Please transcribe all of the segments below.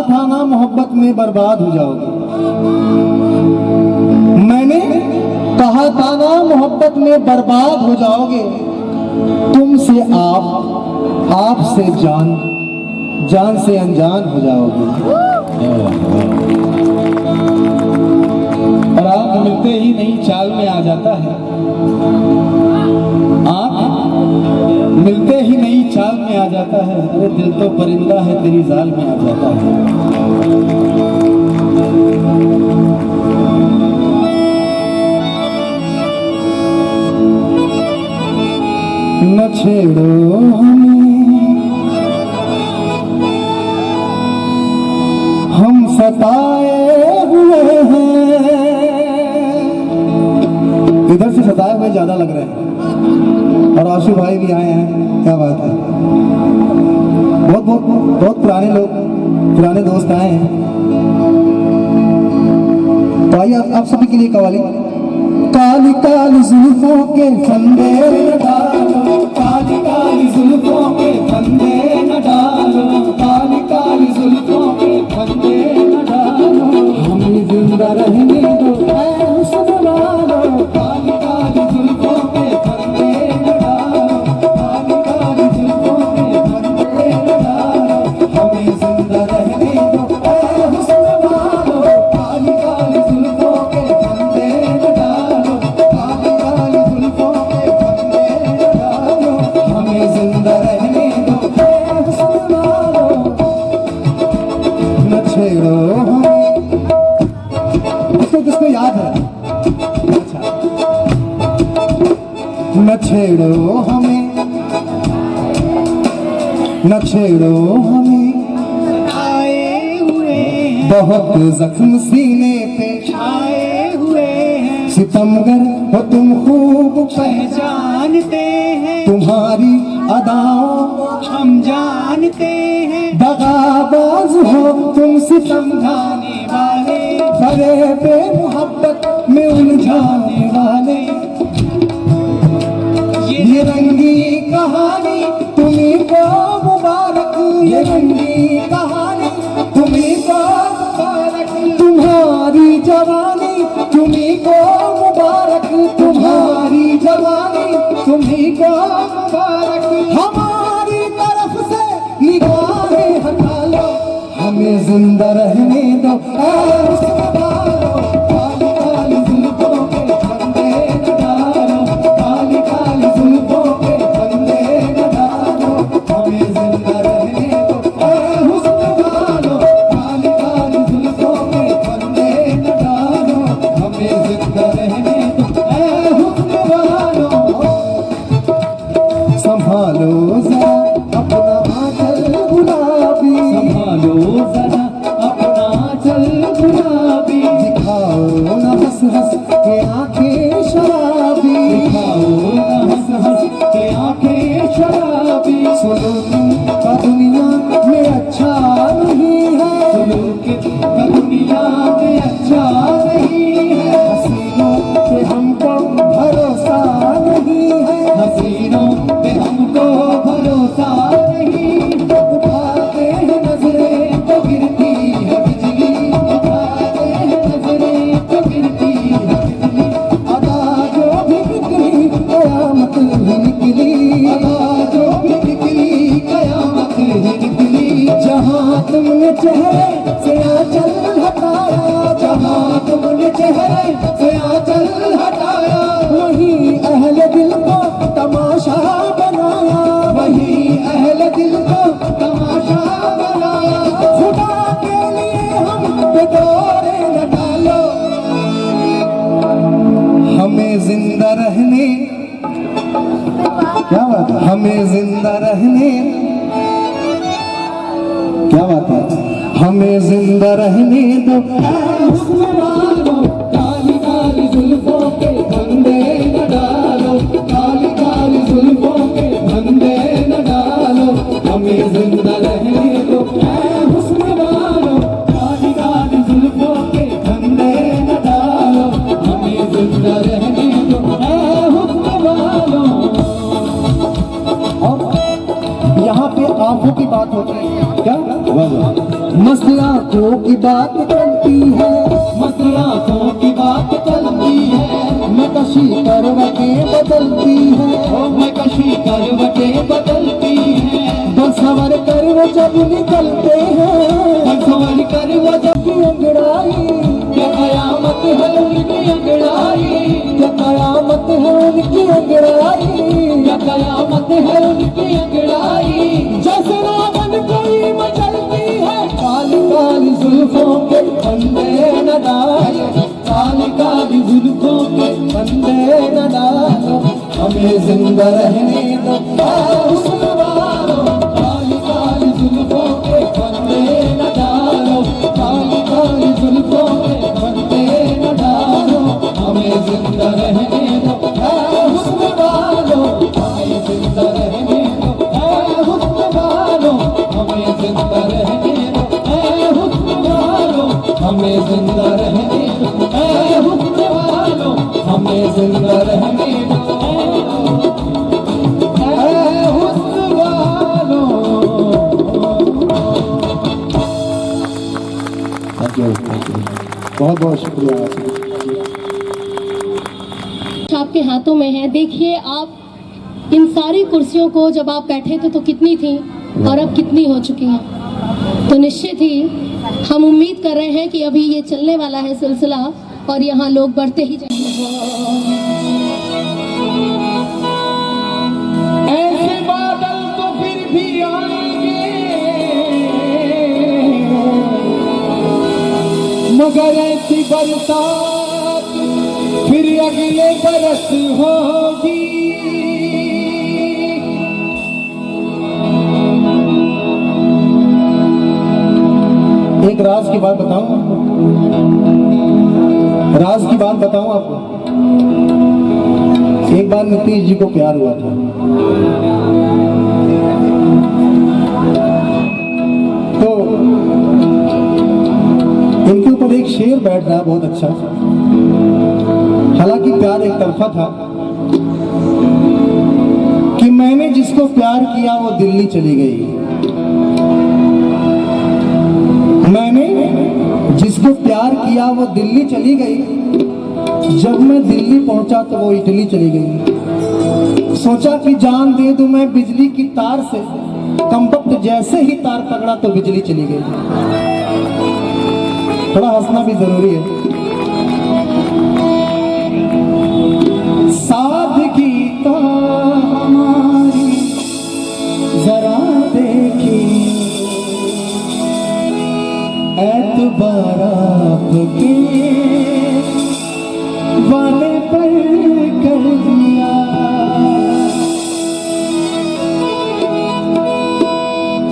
था ना मोहब्बत में बर्बाद हो जाओगे। मैंने कहा था ना मोहब्बत में बर्बाद हो जाओगे। तुमसे आप से जान, जान से अनजान हो जाओगे। और आँख मिलते ही नई चाल में आ जाता है। आँख मिलते ही नई चाल में आ जाता है। अरे दिल तो परिंदा है तेरी जाल में आ जाता है। न छेड़ो हमें, हम सताए हुए हैं। इधर से सताए हुए ज्यादा लग रहे हैं। और आशु भाई भी आए हैं, क्या बात है। बहुत बहुत बहुत पुराने लोग, पुराने दोस्त आए हैं। तो आइए आप सभी के लिए कवाली। काली काली जुल्फों के फंदे न डालो, काली काली जुल्फों के फंदे न डालो, काली काली जुल्फों के फंदे न डालो। हमें जिंदा रहने दो ऐ हुस्न वालो, काली काली जुल्फों के फंदे न डालो, काली काली जुल्फों के फंदे न डालो। हमें जिंदा रहने दो ऐ हुस्न वालो, काली काली जुल्फों के फंदे न डालो, काली काली जुल्फों के फंदे न डालो। हमें जिंदा रहने दो ऐ हुस्न वालो। न छेड़ो हमें, किसको याद है? अच्छा। न छेड़ो हमें, न छेड़ो हमें, आए हुए हैं, बहुत जख्म सीने पे आए हुए हैं। सितमगर हो तुम खूब पहचानते हैं, तुम्हारी अदाओं हम जानते हैं। दगाबाज हो तुम सितमगाने समझाने वाले, भरे पे मोहब्बत में उलझाने वाले। ये रंगी कहानी तुम्हीं को मुबारक, ये रंगी कहानी तुम्हीं को मुबारक। तुम्हारी जवानी तुम्हीं को मुबारक, तुम्हारी जवानी तुम्हीं को मुबारक। हमारी तरफ से निगाहें हटा लो, हमें जिंदा रहने दो ऐ हुस्न वालो। काली काली जुल्फों के फंदे न डालो, काली काली जुल्फों के फंदे न डालो। हमें जिंदा रहने दो ऐ हुस्न वालो, काली काली जुल्फों के फंदे न डालो। हमें जिंदा रहने दो ऐ हुस्न वालो। संभालो जरा अपना आंचल गुलाबी, संभालो जरा अपना चल गुलाबी। दिखाओ न हंस हंस के आंखें शराबी, दिखाओ न हंस हंस के आंखें शराबी। सुलूक का दुनिया में अच्छा नहीं है, सुलूक का दुनिया में अच्छा नहीं है। हसीनों पे हमको भरोसा नहीं है, हसीनों पे हमको भरोसा नहीं। उठाते हैं नजरें तो गिरती है बिजली, उठाते हैं नजरें तो गिरती है बिजली। अदा जो भी निकली कयामत भी निकली, अदा जो भी निकली कयामत ही निकली। जहाँ तुमने चेहरे से आंचल हटाया, जहाँ तुमने चेहरे से आंचल हटाया, वही अहले दिल को तमाशा बनाया, वही अहले दिल को तमाशा बनाया। खुदा के लिए हम पे डोरे न डालो, हमें जिंदा रहने, क्या बात है, हमें जिंदा रहने, क्या बात है, हमें जिंदा रहने दो ऐ हुस्न वालो। काली काली जुल्फों के फंदे न डालो, काली काली जुल्फों के फंदे न डालो। हमें जिंदा रहने दो ऐ हुस्न वालो, काली काली जुल्फों के फंदे न डालो। हमें जिंदा रहने दो ऐ हुस्न वालो। और यहाँ पे आंखों की बात होती है, क्या? मस्त आंखों की बात चलती है, मस्त आंखों की बात चलती है, नक्शी करवटें बदलती है, मैं कशी करवटें बदलती है, बस सवर कर वो जब निकलते हैं, संवर कर वो जब की अंगड़ाई, क्या कयामत है उनकी अंगड़ाई, क्या कयामत है उनकी अंगड़ाई, क्या कयामत है उनकी अंगड़ाई, जैसे रावण कोई मचलती है, काली काली जुल्फों के फंदे न डालो, काली काली जुल्फों के फंदे न डालो, हमें जिंदा रहने दो ऐ हुस्न वालों, काली काली जुल्फों के फंदे न डालो, काली काली जुल्फों के फंदे न डालो, हमें जिंदा रहने दो ऐ हुस्न वालों, हमें जिंदा रहने दो ऐ हुस्न वालों, हमें जिंदा रहने दो ऐ हुस्न वालों, हमें जिंदा रहने दो ऐ हुस्न वालों, हमें जिंदा रहने दो ऐ हुस्न वालों। बहुत बहुत शुक्रिया। आपके हाथों में है। देखिए आप इन सारी कुर्सियों को जब आप बैठे थे तो कितनी थी और अब कितनी हो चुकी हैं। तो निश्चित ही हम उम्मीद कर रहे हैं कि अभी ये चलने वाला है सिलसिला और यहाँ लोग बढ़ते ही जाएंगे। ऐसे बादल तो फिर भी आएंगे, मगर ऐसी बरसात फिर अगले बरस होगी, एक राज की बात बताऊं आपको, राज की बात बताऊं आपको। एक बार नीतीश जी को प्यार हुआ था, तो इनके ऊपर एक शेर बैठ रहा है बहुत अच्छा। हालांकि प्यार एक तरफा था कि मैंने जिसको प्यार किया वो दिल्ली चली गई, मैंने जिसको प्यार किया वो दिल्ली चली गई, जब मैं दिल्ली पहुंचा तो वो इटली चली गई। सोचा कि जान दे दूं मैं बिजली की तार से, कमबख्त जैसे ही तार पकड़ा तो बिजली चली गई। थोड़ा हंसना भी जरूरी है। सादगी तो हमारी जरा देखी, एतबार आपके वाले पर कर दिया,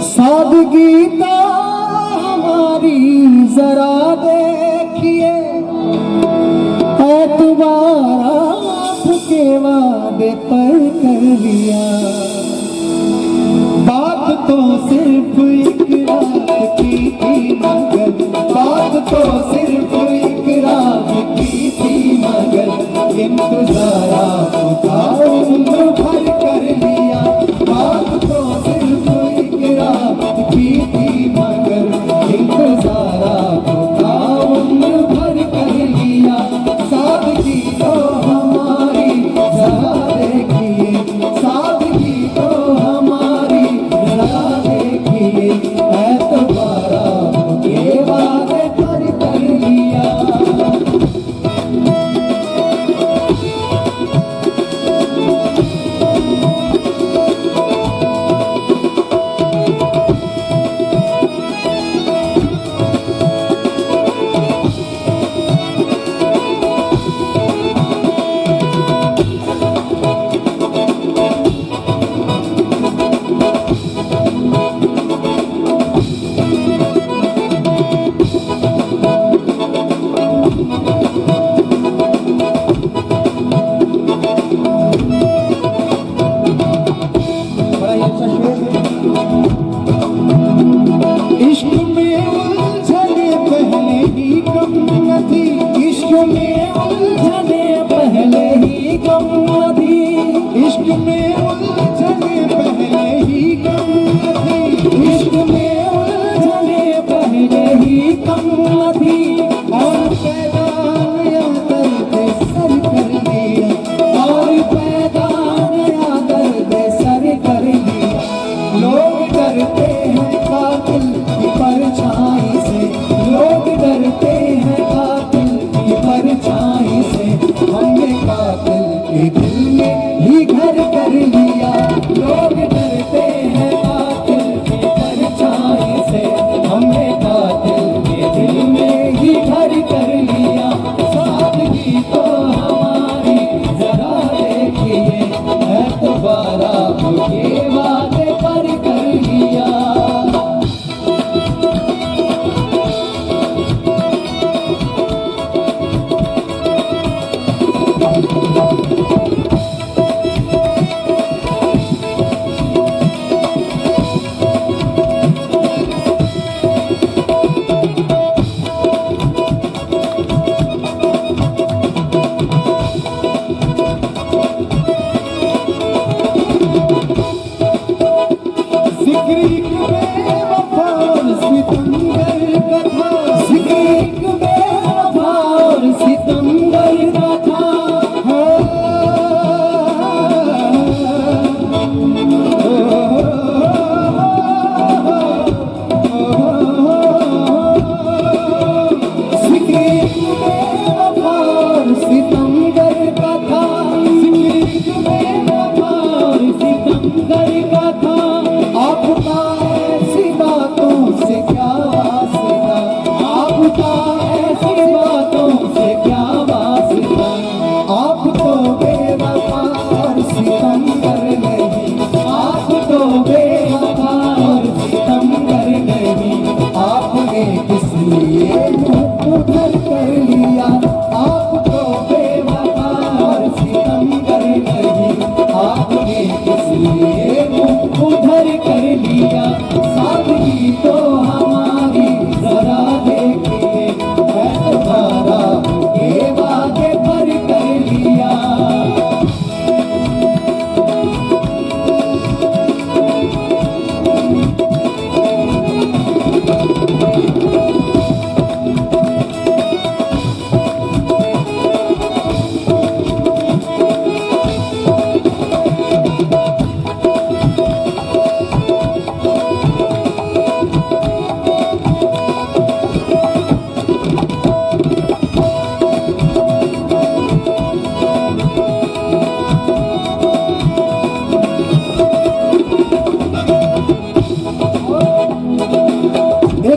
सादगी तो हमारी जरा देखिए, एतबार आपके वादे पर कर दिया। बात तो सिर्फ एक रात की थी मगर, बात तो सिर्फ एक रात की थी मगर, इंतजार आपका उम्र भर कर लिया। बात तो सिर्फ एक रात की थी मगर, इंतजार आपका उम्र भर कर लिया। सादगी तो हमारी जरा देखिए, सादगी तो हमारी जरा देखिए,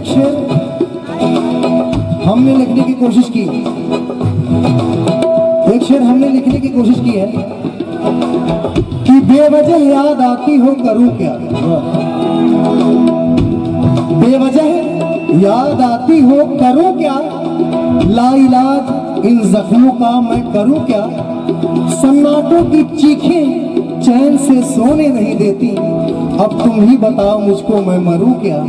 एक शेर हमने लिखने की कोशिश की, एक शेर हमने लिखने की कोशिश की है कि बेवजह याद आती हो करूं क्या, बेवजह याद आती हो करूं क्या, लाइलाज इन जख्मों का मैं करूं क्या, सन्नाटों की चीखें चैन से सोने नहीं देती, अब तुम ही बताओ मुझको मैं मरूं क्या।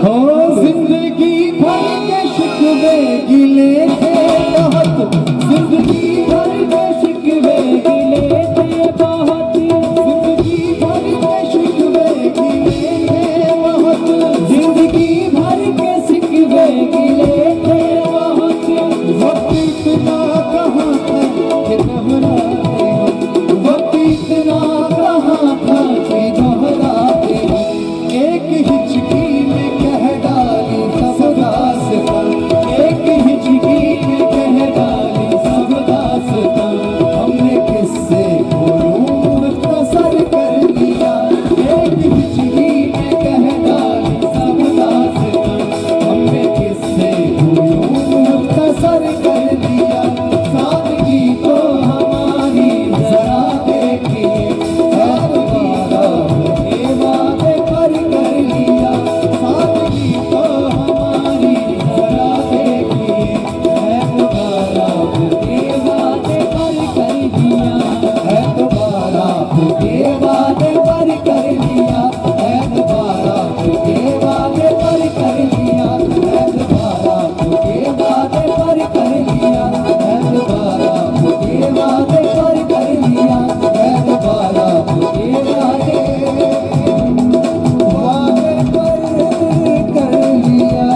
हो जिंदगी भर के शिकवे गिले थे बहुत, जिंदगी भर के शिकवे गिले थे बहुत, जिंदगी भर के शिकवे गिले थे बहुत, जिंदगी भर के शिकवे गिले थे बहुत, वक्त इतना कहाँ था कि दोहराते हो, वक्त इतना कहाँ था कि दोहराते हो, एक हिचकी में कह डाली सब दास्तां, एक हिचकी में कह डाली सब दास्तां, हमने किससे मुख्तसर कर दिया, एक हिचकी में कह डाली सब दास्तां, हमने किससे मुख्तसर कर दिया, सादगी तो हमारी जरा देखिए, ये वादे पर कर लिया, सादगी तो हमारी जरा देखिए, है दोबारा ये वादे पर कर दिया, है दोबारा ये वादे पर कर लिया, है दोबारा ये वादे पर कर लिया, है दोबारा ये वादे पर कर लिया, है दोबारा ये वादे पर कर लिया, है दोबारा ये वादे पर कर लिया।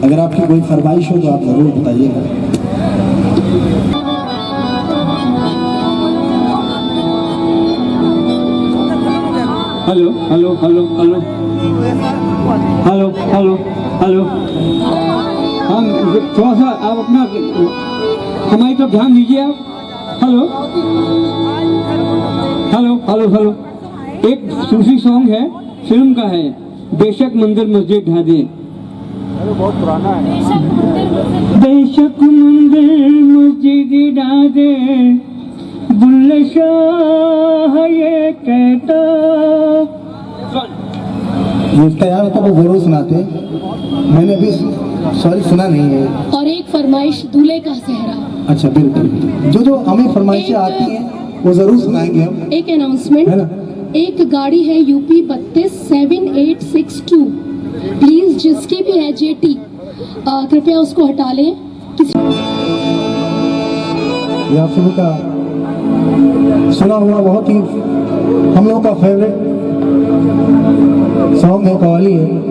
अगर आपकी कोई फरमाइश हो तो आप जरूर बताइएगा। Hello hello hello hello hello hello hello, हम थोड़ा सा आप अपना हमारी तरफ ध्यान दीजिए आप। हेलो हेलो हेलो हेलो, एक सूफी सॉन्ग है, फिल्म का है, बेशक मंदिर मस्जिद ढा दे, बेशक मंदिर मस्जिद ढा दे, बुल्ले शाह ये कहता। ये तैयार होता वो जरूर सुनाते, मैंने अभी सॉरी सुना नहीं है। और एक फरमाइश दूल्हे का सेहरा। अच्छा बिल्कुल, जो हमें फरमाइशें आती हैं वो जरूर सुनाएंगे हम। एक अनाउंसमेंट, है ना? एक गाड़ी है यूपी 327862, प्लीज जिसकी भी है जेटी कृपया उसको हटा लें। ये आप सभी का सुना हुआ बहुत ही हम लोगों का फेवरेट सॉन्ग है, कव्वाली है।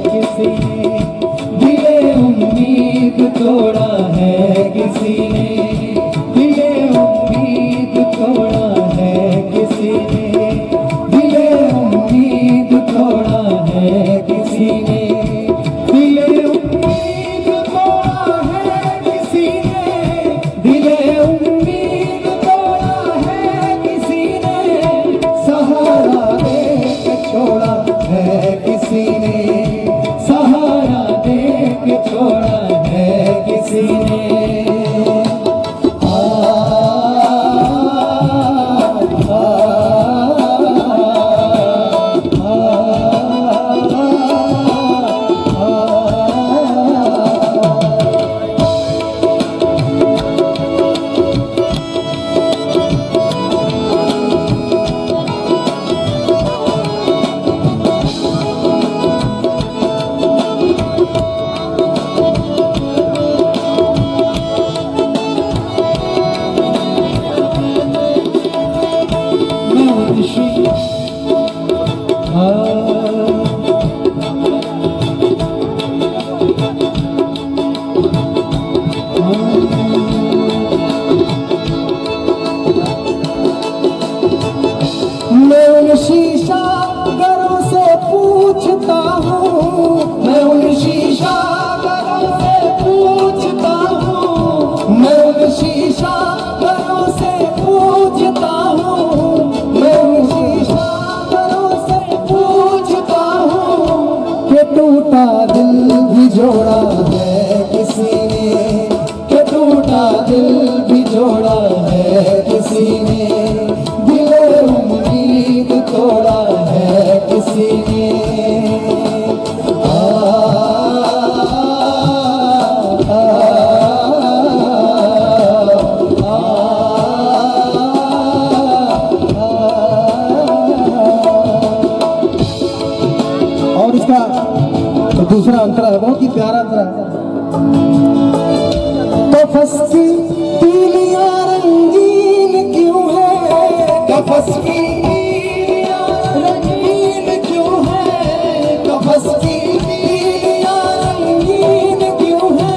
किसी शीशा घरों से पूछता हूँ, मैं शीशा घरों से पूछता हूँ कि टूटा दिल भी जोड़ा है किसी ने, कि टूटा दिल भी जोड़ा है किसी ने, दिले उम्मीद तोड़ा है किसी ने। और इसका दूसरा अंतरा है, बहुत ही प्यारा अंतरा है। तो फसकी तीलियां रंगीन क्यों है, कफस की तीलियां रंगीन क्यों है, कफस की तीलियां रंगीन क्यों है,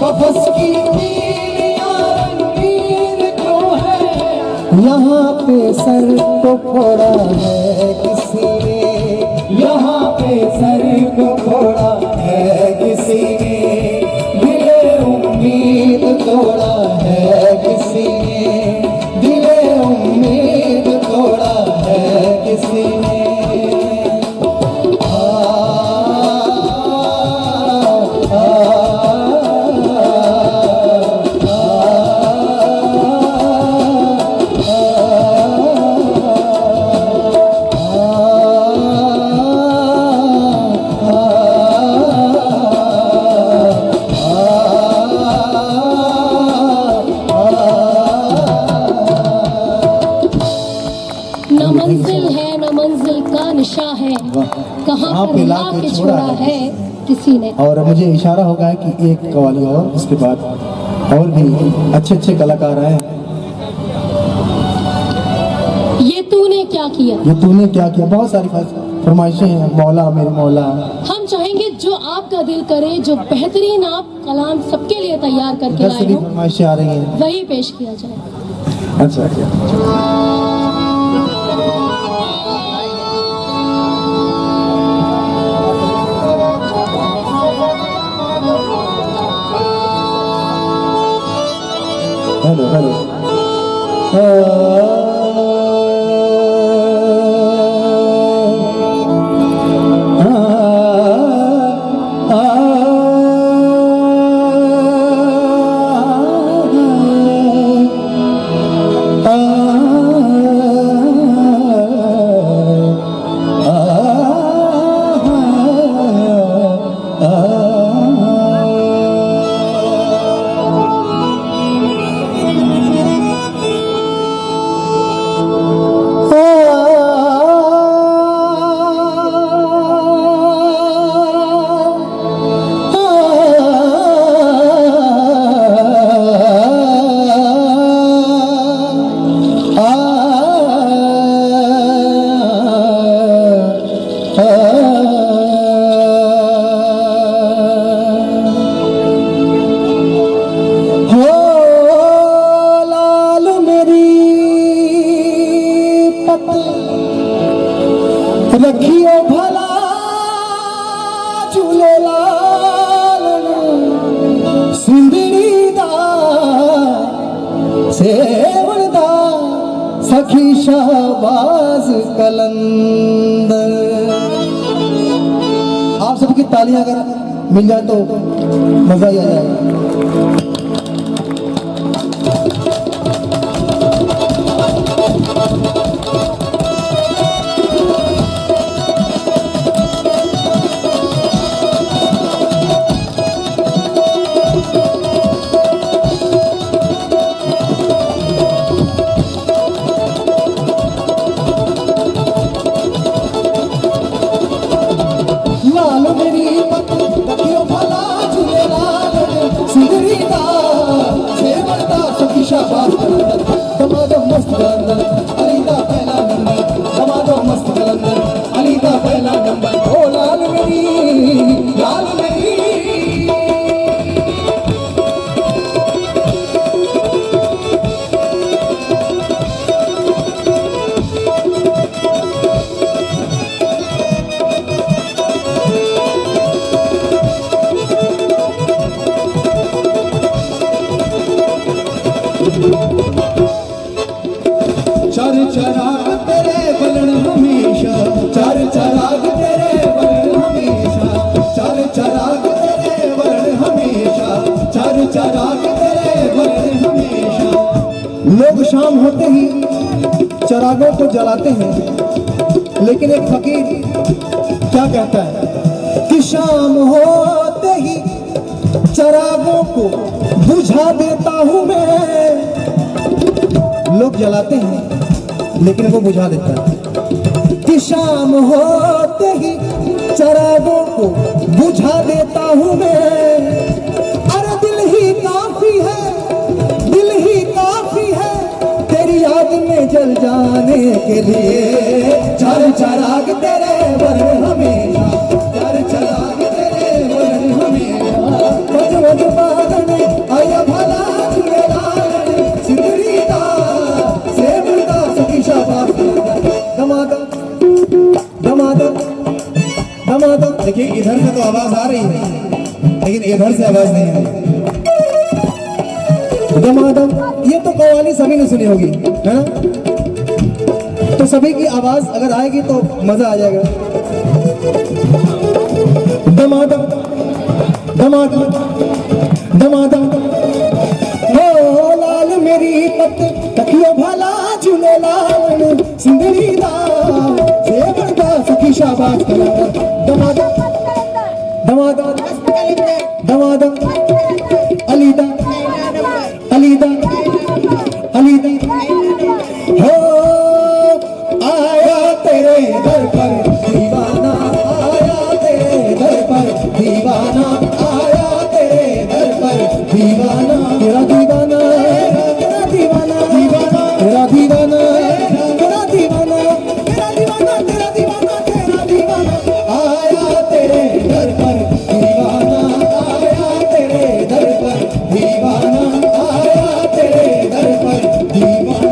कफस की तीलियां रंगीन क्यों है। यहाँ पे सर को फोड़ा है किसी ने, यहाँ पे सर को फोड़ा है किसी ने, दिले उम्मीद तोड़ा है किसी ने, दिले उम्मीद तोड़ा है किसी ने। न मंजिल है न मंजिल का निशा है, कहाँ कहाँ पर ला के छोड़ा है किसी ने। और मुझे इशारा होगा कि एक कवाली और, उसके बाद और भी अच्छे अच्छे कलाकार आए। ये तूने क्या किया, ये तूने क्या किया, बहुत सारी फरमाइशें हैं। मौला मेरे मौला, हम चाहेंगे जो आपका दिल करे, जो बेहतरीन आप कलाम सबके लिए तैयार करके 10 लाए भी हो, फरमाइशें आ रही हैं। वही पेश किया जाए। अच्छा हेलो हेलो रखियो भला झूलेलाल सिंधड़ी दा सेवण दा सखी शाहबाज कलंदर। आप सबकी तालियां अगर मिल जाए तो मजा ही आ जाएगा। लाल मेरी पत रखियो भला झूलेलाल सिंधड़ी दा चार चराग तेरे बलन हमेशा, चार चराग तेरे बलन हमेशा, चार चराग तेरे बलन हमेशा, चार चराग तेरे बलन हमेशा। लोग शाम होते ही चरागों को जलाते हैं, लेकिन एक फकीर क्या कहता है कि शाम होते ही चरागों को बुझा देता हूं मैं। लोग जलाते हैं लेकिन वो बुझा देता है कि शाम होते ही चरागों को बुझा देता हूं मैं। अरे दिल ही काफी है, दिल ही काफी है तेरी याद में जल जाने के लिए। चार चराग तेरे बरन हमेशा, चार चराग तेरे बरन हमेशा। मज मज बादने आया भला झूलेलाल सिंदरी दा सेवदा सखी शाबाश दमादा दमादा दमादा। देखिए इधर से तो आवाज आ रही है लेकिन इधर से आवाज नहीं आ रही। दमादम, ये तो कव्वाली सभी ने सुनी होगी, है ना? तो सभी की आवाज अगर आएगी तो मजा आ जाएगा। दमादम दमादम दमादम, हो लाल मेरी पत तकियो भला झूले लाल सिंदरी दा सेवदा सखी शाबाश दमादम दमादम दमादम अलीदा अलीदा अलीदा। हो आया तेरे दर पर दीवाना, आया तेरे दर पर दीवाना, आया तेरे दर पर दीवाना। तेरा दीवाना तेरा दीवाना दीवाना, तेरा दीवाना तेरा दीवाना, तेरा दीवाना तेरा दीवाना, तेरा दीवाना। आया तेरे दर पर दीवाना, आया तेरे दर पर दीवाना, आया तेरे दर पर दीवाना।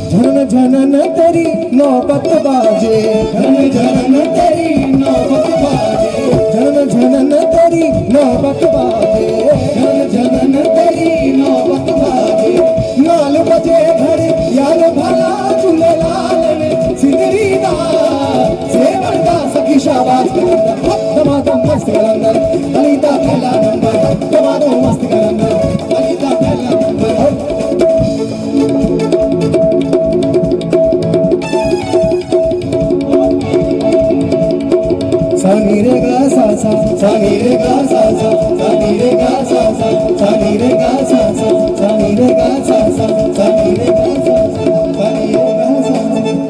झनन झनन तेरी नौबत बाजे, झनन झनन तेरी नौबत बाजे, झनन झनन तेरी नौबत बाजे, झनन झनन तेरी नौबत बाजे। नाल बजे घर यार भला झूले लाल सिंदरी दा सेवदा सखी शाबाश दमादम मस्त कलंदर अलीदा पहला नंबर, दमादम मस्त कलंदर अलीदा पहला नंबर। सानी रे गा सा सा, सानी रे गा सा सा, सानी रे गा सा सा, सानी रे गा सा सा, सानी रे गा सा सा, सानी रे गा सा सा,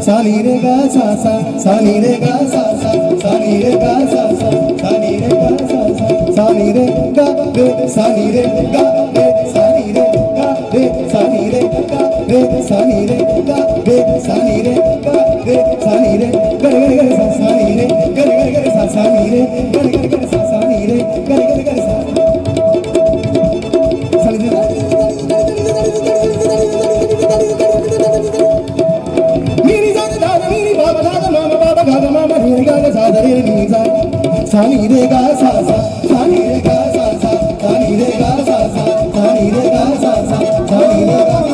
सानी रे गा सा सा, सानी रे गा सा सा, सानी रे गा सा सा, सानी रे गा सा सा, सानी रे गा रे, सानी रे गा रे, सानी रे गा रे, सानी रे गा रे, सानी रे गा रे, सानी रे गा रे, सानी रे गा रे सा, सानी रे गा रे सा, सानी रे गा रे सा, सानी रे गा रे सा, सानी रे। मेरी जान दादा मेरी बाबा दादा मामा बाबा गागा मामा रे गा गा सा रे नी सा, सानी रे गा सा सा, सानी रे गा सा सा, सानी रे गा सा सा, सानी रे गा सा सा, सानी रे गा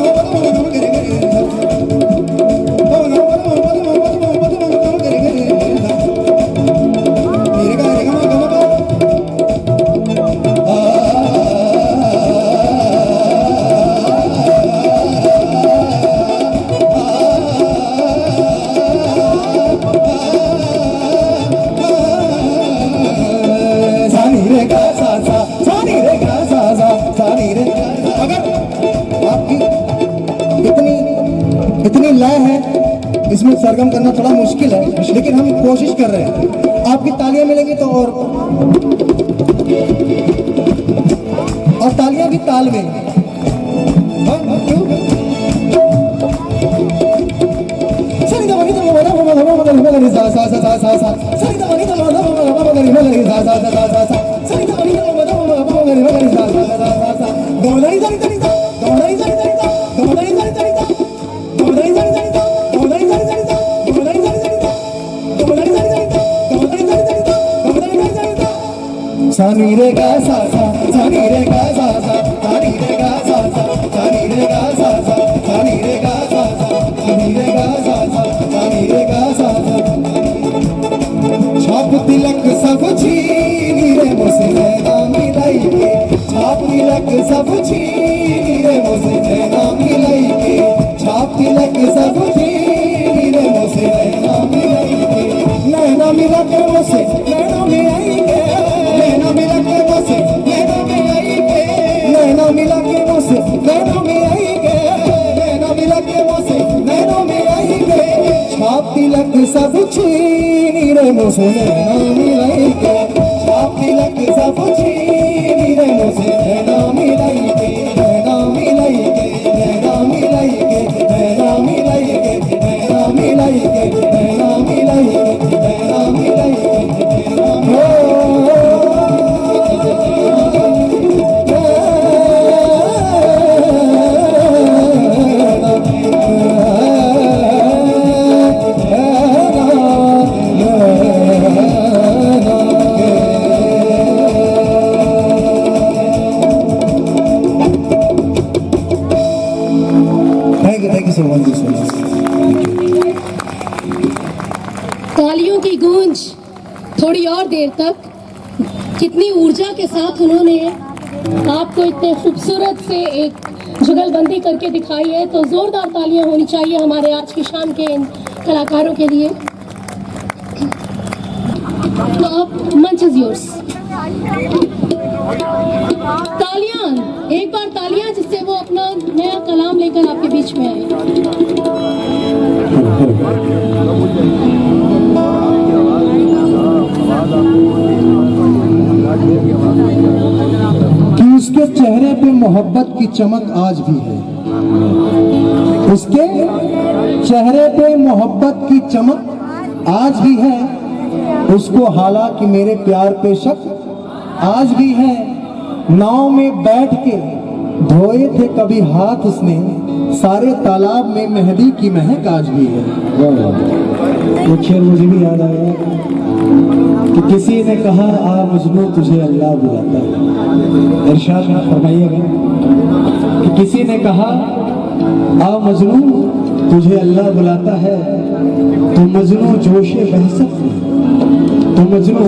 इतनी लय है, इसमें सरगम करना थोड़ा मुश्किल है, लेकिन हम कोशिश कर रहे हैं। आपकी तालियां मिलेंगी तो और तालियां भी ताल में। सानी रे गा सा सा, सानी रे गा सा सा, सानी रे गा सा सा, सानी रे गा तिलक सब छीनी रे मुझसे नैना मिलाई के, छाप तिलक सब छीनी रे मुझसे नैना मिलाई के, नैना मिलाई के, नैना मिलाई के, नैना मिलाई के, नैना मिलाई के, नैना मिलाई के, नैना मिलाई के, Thank you so much. तालियों की गूंज थोड़ी और देर तक, कितनी ऊर्जा के साथ उन्होंने आपको इतने खूबसूरत से एक जुगलबंदी करके दिखाई है, तो जोरदार तालियां होनी चाहिए हमारे आज की शाम के इन कलाकारों के लिए। तो अब मंच इज योर्स। तालियां, एक बार तालियां जिससे वो अपना नया कलाम लेकर आपके बीच में आए। कि उसके चेहरे पे मोहब्बत की चमक आज भी है, उसके चेहरे पे मोहब्बत की चमक आज भी है, उसको हालांकि मेरे प्यार पे शक आज भी है। नाव में बैठ के धोए थे कभी हाथ उसने, सारे तालाब में मेहंदी की महक आज भी है। एक शेर मुझे भी याद आया कि किसी ने कहा आ मजनू तुझे अल्लाह बुलाता है। इरशाद फरमाइएगा कि किसी ने कहा आ मजनू तुझे अल्लाह बुलाता है, तो मजनू जोशे बहसत में, तो मजनू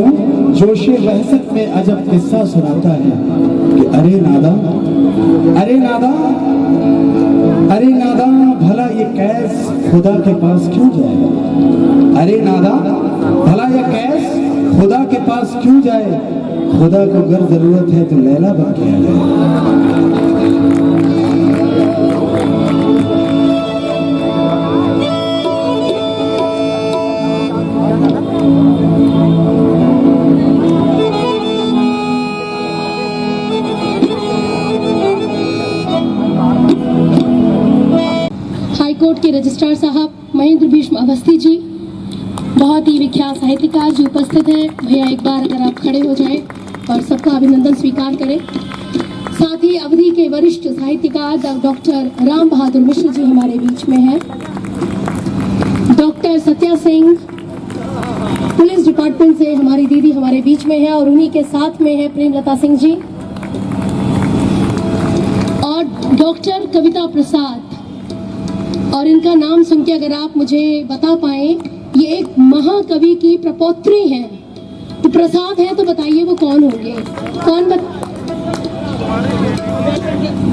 जोशे बहसत में अजब किस्सा सुनाता है कि अरे नादा, अरे नादा, अरे नादा, भला ये कैस खुदा के पास क्यों जाए? अरे नादा, भला ये कैस खुदा के पास क्यों जाए? खुदा को अगर जरूरत है तो लैला बन के आ जाए। हाईकोर्ट के रजिस्ट्रार साहब महेंद्र भीष्म अवस्थी जी, बहुत ही विख्यात साहित्यकार जी उपस्थित हैं। भैया एक बार अगर आप खड़े हो जाएं और सबका अभिनंदन स्वीकार करें। साथ ही अवधि के वरिष्ठ साहित्यकार डॉक्टर राम बहादुर मिश्र जी हमारे बीच में हैं। Doctor Satya Singh police department से हमारी दीदी हमारे बीच में है, और उन्हीं के साथ में है प्रेमलता सिंह जी और डॉक्टर कविता प्रसाद। और इनका नाम सुन के अगर आप मुझे बता पाएं, ये एक महाकवि की प्रपौत्री हैं। तो प्रसाद है तो बताइए वो कौन होंगे? कौन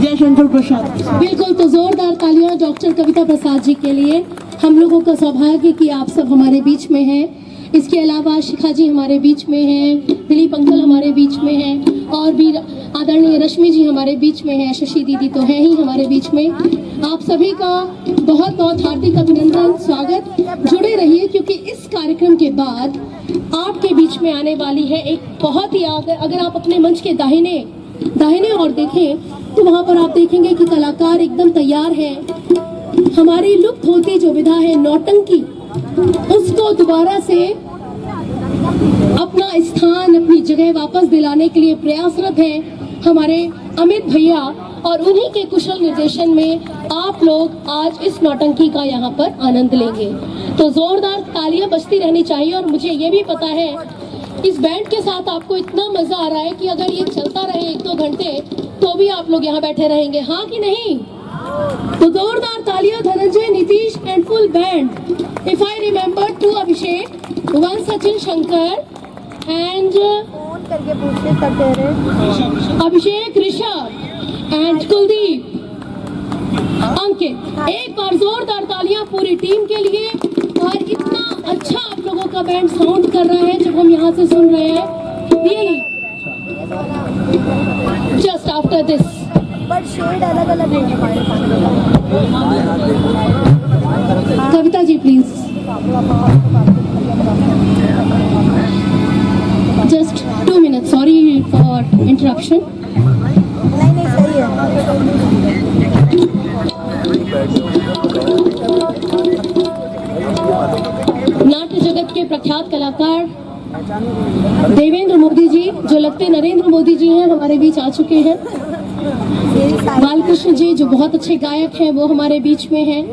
जयशंकर प्रसाद। बिल्कुल, तो जोरदार तालियां डॉक्टर कविता प्रसाद जी के लिए। हम लोगों का सौभाग्य कि आप सब हमारे बीच में हैं। इसके अलावा शिखा जी हमारे बीच में हैं, दिलीप अंकल हमारे बीच में हैं, और भी आदरणीय रश्मि जी हमारे बीच में हैं, शशि दीदी तो हैं ही हमारे बीच में। आप सभी का बहुत बहुत हार्दिक अभिनंदन, स्वागत। जुड़े रहिए क्योंकि इस कार्यक्रम के बाद आपके बीच में आने वाली है एक बहुत ही, अगर आप अपने मंच के दाहिने और देखें तो वहाँ पर आप देखेंगे कि कलाकार एकदम तैयार हैं। हमारी लुप्त होती जो विधा है नौटंकी, उसको दोबारा से अपना स्थान, अपनी जगह वापस दिलाने के लिए प्रयासरत हैं हमारे अमित भैया, और उन्हीं के कुशल निर्देशन में आप लोग आज इस नौटंकी का यहाँ पर आनंद लेंगे। तो जोरदार तालियां बजती रहनी चाहिए। और मुझे ये भी पता है इस बैंड के साथ आपको इतना मजा आ रहा है कि अगर ये चलता रहे 1-2 घंटे तो भी आप लोग यहाँ बैठे रहेंगे, हाँ कि नहीं? तो जोरदार तालियां Dhananjay, Nitish and full band. If I remember to Abhishek, 1 Sachin Shankar and Abhishek, Rishabh and Kuldeep, Ankit. एक बार जोरदार तालियां पूरी टीम के लिए। और इतना अच्छा आप लोगों का बैंड साउंड कर रहा है जब हम यहाँ से सुन रहे हैं। Really just after this but shade अलग अलग है। Kavita ji please. 2 minutes, sorry for interruption. नहीं नहीं सही है नाट्य जगत के प्रख्यात कलाकार देवेंद्र मोदी जी, जो लगते नरेंद्र मोदी जी हैं, हमारे बीच आ चुके हैं। बालकृष्ण जी, जो बहुत अच्छे गायक हैं, वो हमारे बीच में हैं।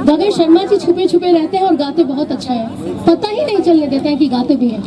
गगन शर्मा जी छुपे छुपे रहते हैं और गाते बहुत अच्छा है, पता ही नहीं चलने देते हैं कि गाते भी हैं।